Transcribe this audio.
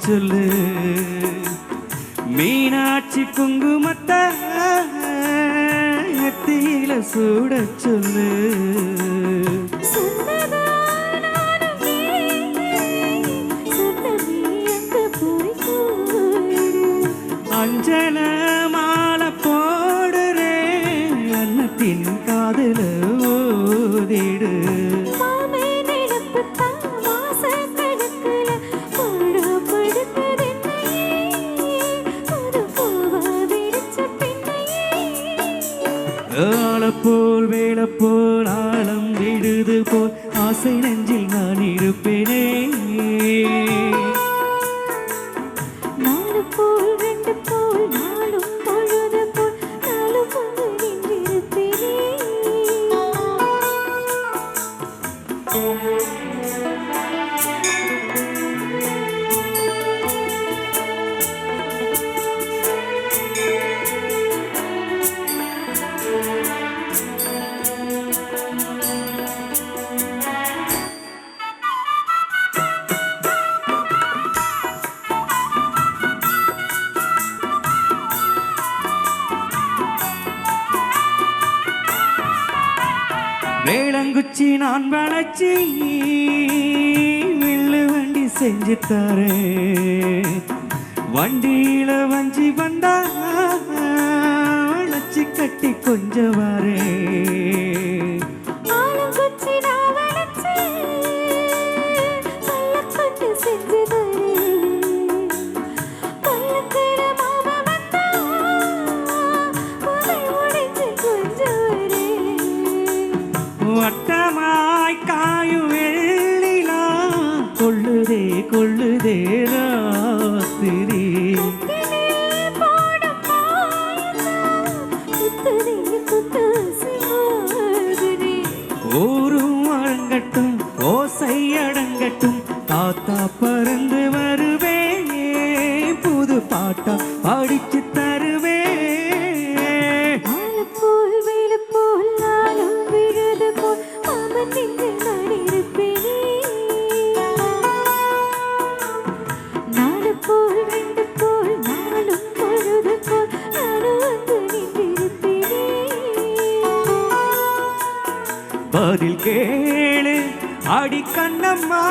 சொல்லு மீனாட்சி குங்குமத்தை நெத்தியில சூட சொல்லு அஞ்சல மாலை போடுறேன் அன்னத்தின் காதல ஓதிடு ஆளப்போல் வேளப்போல் ஆழம் விடுது போல் ஆசை நெஞ்சில் நான் இருப்பேனே வேளங்குச்சி நான் வளைச்சி வில்லு வண்டி செஞ்சு தரேன் வண்டியில வஞ்சி வந்தா வளைச்சி கட்டி கொஞ்சம் வரேன் வட்டமாய் காயும் வெள்ளிலா கொள்ளுதே கொள்ளுதே ராத்திரி ஊரும் அடங்கட்டும் ஓசை அடங்கட்டும் தாத்தா பறந்து வருவே புது பாட்டா படிச்சு தருவே பதில் கேளு அடி கண்ணம்மா